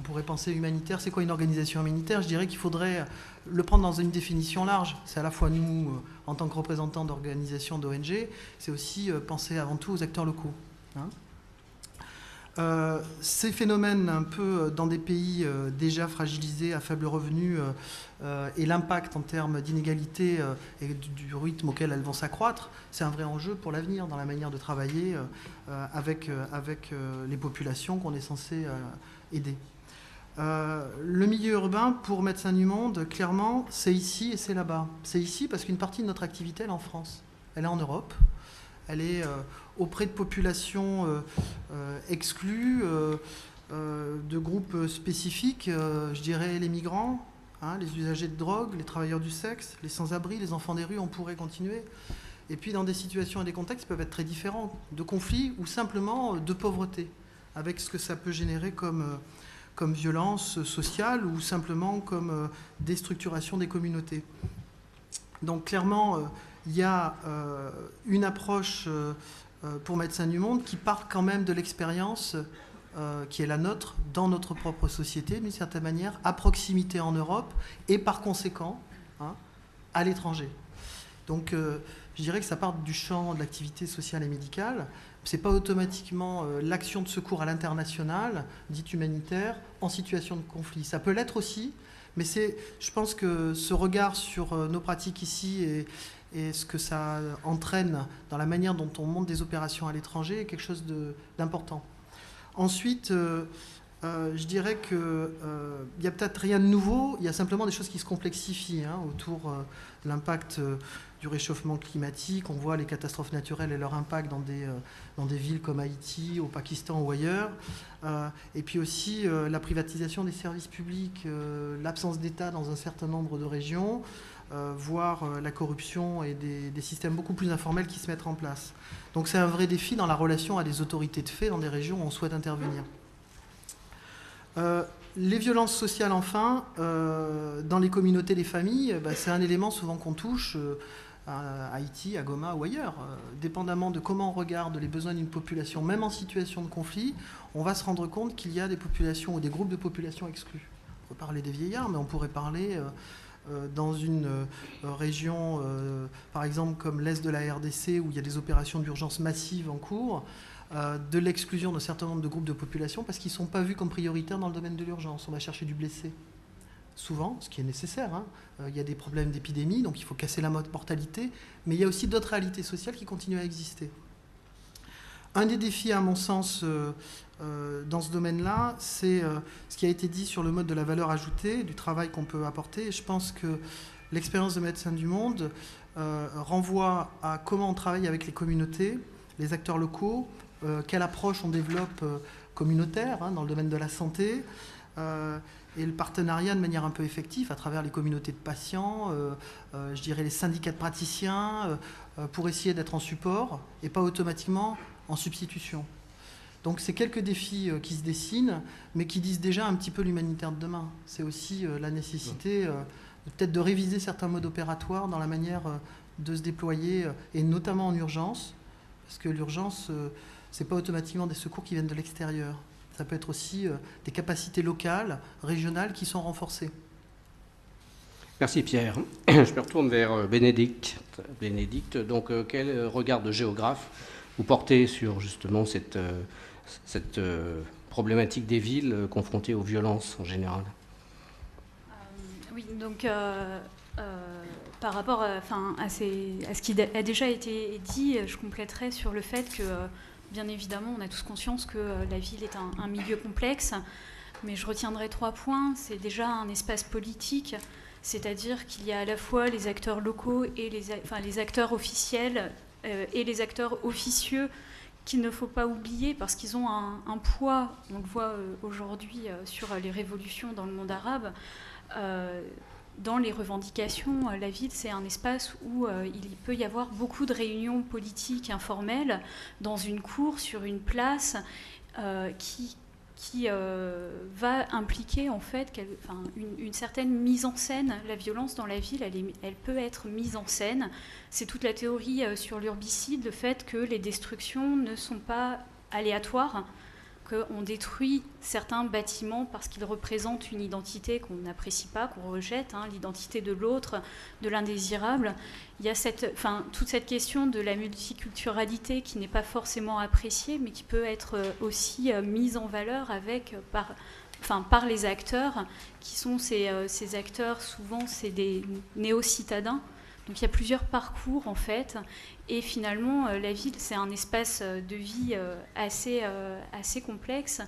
pourrait penser humanitaire. C'est quoi une organisation humanitaire? Je dirais qu'il faudrait le prendre dans une définition large. C'est à la fois nous, en tant que représentants d'organisations, d'ONG, c'est aussi penser avant tout aux acteurs locaux. Hein. Ces phénomènes un peu dans des pays déjà fragilisés, à faible revenu, et l'impact en termes d'inégalité et du rythme auquel elles vont s'accroître, c'est un vrai enjeu pour l'avenir dans la manière de travailler avec les populations qu'on est censé aider. Le milieu urbain, pour Médecins du Monde, clairement, c'est ici et c'est là-bas. C'est ici parce qu'une partie de notre activité, elle est en France. Elle est en Europe. Elle est auprès de populations exclues, de groupes spécifiques, je dirais les migrants, hein, les usagers de drogue, les travailleurs du sexe, les sans-abri, les enfants des rues, on pourrait continuer. Et puis dans des situations et des contextes qui peuvent être très différents, de conflits ou simplement de pauvreté, avec ce que ça peut générer comme violence sociale ou simplement comme déstructuration des communautés. Donc clairement, il y a une approche pour Médecins du Monde qui part quand même de l'expérience qui est la nôtre dans notre propre société, d'une certaine manière, à proximité en Europe et par conséquent à l'étranger. Donc je dirais que ça part du champ de l'activité sociale et médicale. Ce n'est pas automatiquement l'action de secours à l'international, dite humanitaire, en situation de conflit. Ça peut l'être aussi, mais je pense que ce regard sur nos pratiques ici et ce que ça entraîne dans la manière dont on monte des opérations à l'étranger est quelque chose d'important. Ensuite, je dirais qu'il n'y a peut-être rien de nouveau, il y a simplement des choses qui se complexifient autour de l'impact du réchauffement climatique. On voit les catastrophes naturelles et leur impact dans des villes comme Haïti, au Pakistan ou ailleurs. Et puis aussi la privatisation des services publics, l'absence d'État dans un certain nombre de régions, voire la corruption et des systèmes beaucoup plus informels qui se mettent en place. Donc c'est un vrai défi dans la relation à des autorités de fait dans des régions où on souhaite intervenir. Les violences sociales, enfin, dans les communautés, les familles, c'est un élément souvent qu'on touche à Haïti, à Goma ou ailleurs. Dépendamment de comment on regarde les besoins d'une population, même en situation de conflit, on va se rendre compte qu'il y a des populations ou des groupes de populations exclus. On peut parler des vieillards, mais on pourrait parler dans une région, par exemple, comme l'Est de la RDC, où il y a des opérations d'urgence massives en cours, de l'exclusion d'un certain nombre de groupes de population parce qu'ils ne sont pas vus comme prioritaires dans le domaine de l'urgence. On va chercher du blessé, souvent, ce qui est nécessaire. Il y a des problèmes d'épidémie, donc il faut casser la mortalité, mais il y a aussi d'autres réalités sociales qui continuent à exister. Un des défis, à mon sens, dans ce domaine-là, c'est ce qui a été dit sur le mode de la valeur ajoutée, du travail qu'on peut apporter. Et je pense que l'expérience de Médecins du Monde renvoie à comment on travaille avec les communautés, les acteurs locaux, quelle approche on développe communautaire dans le domaine de la santé, et le partenariat de manière un peu effective à travers les communautés de patients, je dirais les syndicats de praticiens, pour essayer d'être en support et pas automatiquement en substitution. Donc c'est quelques défis qui se dessinent, mais qui disent déjà un petit peu l'humanitaire de demain. C'est aussi la nécessité peut-être de réviser certains modes opératoires dans la manière de se déployer, et notamment en urgence, parce que l'urgence, ce n'est pas automatiquement des secours qui viennent de l'extérieur. Ça peut être aussi des capacités locales, régionales qui sont renforcées. Merci Pierre. Je me retourne vers Bénédicte. Bénédicte, donc quel regard de géographe vous portez sur justement cette problématique des villes confrontées aux violences en général? Oui, donc par rapport à ce qui a déjà été dit, je compléterai sur le fait que, bien évidemment, on a tous conscience que la ville est un milieu complexe, mais je retiendrai 3 points. C'est déjà un espace politique, c'est-à-dire qu'il y a à la fois les acteurs locaux et les acteurs officiels et les acteurs officieux qu'il ne faut pas oublier parce qu'ils ont un poids, on le voit aujourd'hui sur les révolutions dans le monde arabe. Dans les revendications, la ville, c'est un espace où il peut y avoir beaucoup de réunions politiques informelles dans une cour, sur une place, qui va impliquer en fait une certaine mise en scène. La violence dans la ville, elle peut être mise en scène. C'est toute la théorie sur l'urbicide, le fait que les destructions ne sont pas aléatoires, qu'on détruit certains bâtiments parce qu'ils représentent une identité qu'on n'apprécie pas, qu'on rejette, l'identité de l'autre, de l'indésirable. Il y a toute cette question de la multiculturalité qui n'est pas forcément appréciée, mais qui peut être aussi mise en valeur par les acteurs, qui sont ces acteurs, souvent c'est des néo-citadins. Donc il y a plusieurs parcours en fait, et finalement la ville c'est un espace de vie assez complexe.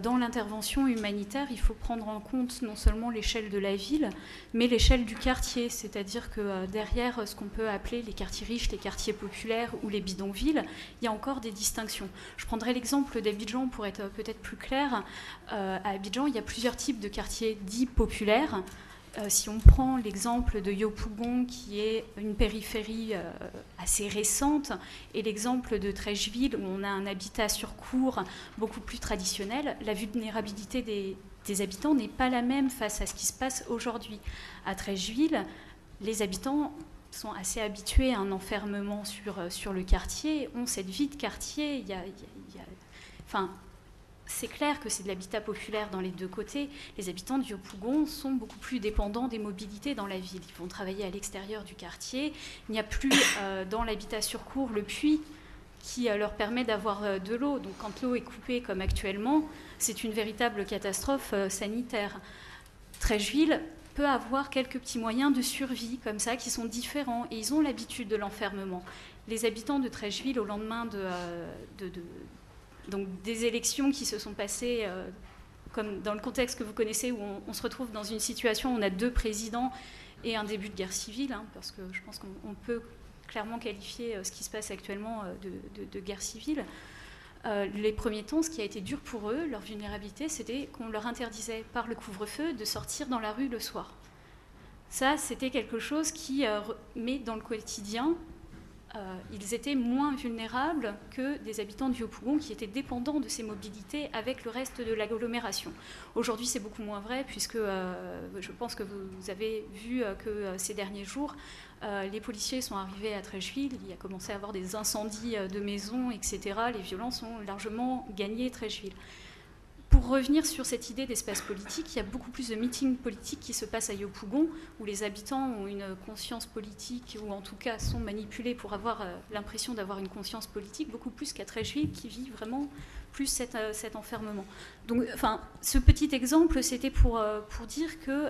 Dans l'intervention humanitaire, il faut prendre en compte non seulement l'échelle de la ville, mais l'échelle du quartier, c'est-à-dire que derrière ce qu'on peut appeler les quartiers riches, les quartiers populaires ou les bidonvilles, il y a encore des distinctions. Je prendrai l'exemple d'Abidjan pour être peut-être plus clair. À Abidjan, il y a plusieurs types de quartiers dits populaires. Si on prend l'exemple de Yopougon, qui est une périphérie assez récente, et l'exemple de Treichville, où on a un habitat sur cour beaucoup plus traditionnel, la vulnérabilité des habitants n'est pas la même face à ce qui se passe aujourd'hui. À Treichville, les habitants sont assez habitués à un enfermement sur le quartier, ont cette vie de quartier. C'est clair que c'est de l'habitat populaire dans les deux côtés. Les habitants du Yopougon sont beaucoup plus dépendants des mobilités dans la ville. Ils vont travailler à l'extérieur du quartier. Il n'y a plus dans l'habitat sur cour le puits qui leur permet d'avoir de l'eau. Donc quand l'eau est coupée comme actuellement, c'est une véritable catastrophe sanitaire. Treichville peut avoir quelques petits moyens de survie comme ça qui sont différents et ils ont l'habitude de l'enfermement. Les habitants de Treichville, au lendemain donc des élections qui se sont passées, comme dans le contexte que vous connaissez, où on se retrouve dans une situation où on a 2 présidents et un début de guerre civile, parce que je pense qu'on peut clairement qualifier ce qui se passe actuellement de guerre civile. Les premiers temps, ce qui a été dur pour eux, leur vulnérabilité, c'était qu'on leur interdisait par le couvre-feu de sortir dans la rue le soir. Ça, c'était quelque chose qui met dans le quotidien. Ils étaient moins vulnérables que des habitants du Yopougon qui étaient dépendants de ces mobilités avec le reste de l'agglomération. Aujourd'hui, c'est beaucoup moins vrai puisque je pense que vous avez vu que ces derniers jours, les policiers sont arrivés à Treichville, il a commencé à avoir des incendies de maisons, etc. Les violences ont largement gagné Treichville. Pour revenir sur cette idée d'espace politique, il y a beaucoup plus de meetings politiques qui se passent à Yopougon, où les habitants ont une conscience politique, ou en tout cas sont manipulés pour avoir l'impression d'avoir une conscience politique, beaucoup plus qu'à Treichville, qui vit vraiment plus cet enfermement. Donc, ce petit exemple, c'était pour dire que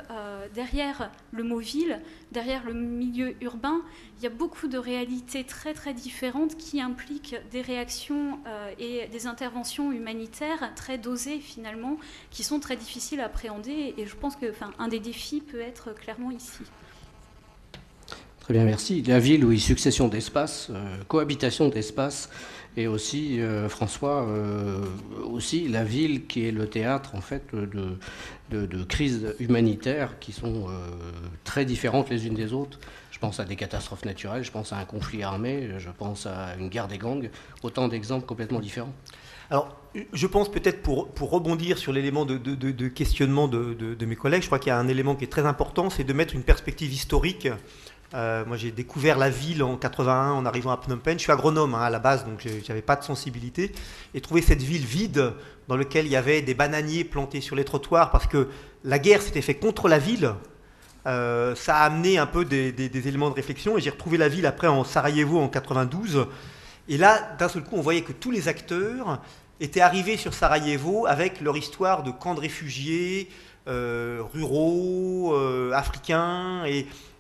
derrière le mot ville, derrière le milieu urbain, il y a beaucoup de réalités très très différentes qui impliquent des réactions et des interventions humanitaires très dosées finalement, qui sont très difficiles à appréhender. Et je pense qu'un des défis peut être clairement ici. Très bien, merci. La ville, oui, succession d'espaces, cohabitation d'espaces, et aussi, François, aussi la ville qui est le théâtre en fait de crises humanitaires qui sont très différentes les unes des autres. Je pense à des catastrophes naturelles, je pense à un conflit armé, je pense à une guerre des gangs, autant d'exemples complètement différents. Alors, je pense peut-être pour rebondir sur l'élément de questionnement de mes collègues, je crois qu'il y a un élément qui est très important, c'est de mettre une perspective historique. Moi, j'ai découvert la ville en 81 en arrivant à Phnom Penh. Je suis agronome à la base, donc je n'avais pas de sensibilité. Et trouver cette ville vide dans laquelle il y avait des bananiers plantés sur les trottoirs parce que la guerre s'était faite contre la ville, ça a amené un peu des éléments de réflexion. Et j'ai retrouvé la ville après en Sarajevo en 92. Et là, d'un seul coup, on voyait que tous les acteurs étaient arrivés sur Sarajevo avec leur histoire de camps de réfugiés, ruraux, africains,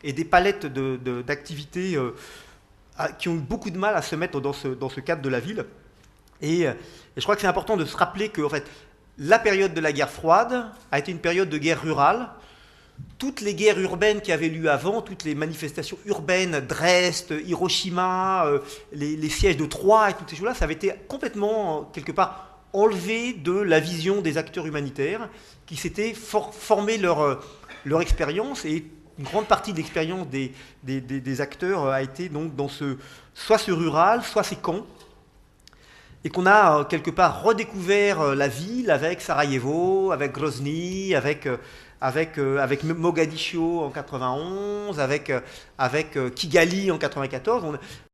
et des palettes d'activités qui ont eu beaucoup de mal à se mettre dans ce cadre de la ville. Et je crois que c'est important de se rappeler que en fait, la période de la guerre froide a été une période de guerre rurale. Toutes les guerres urbaines qui avaient lieu avant, toutes les manifestations urbaines, Dresde, Hiroshima, les sièges de Troie et toutes ces choses-là, ça avait été complètement, quelque part, enlevé de la vision des acteurs humanitaires qui s'étaient formé leur expérience, et une grande partie de l'expérience des acteurs a été donc dans soit ce rural, soit ces camps, et qu'on a quelque part redécouvert la ville avec Sarajevo, avec Grozny, avec Mogadiscio en 91, avec Kigali en 94.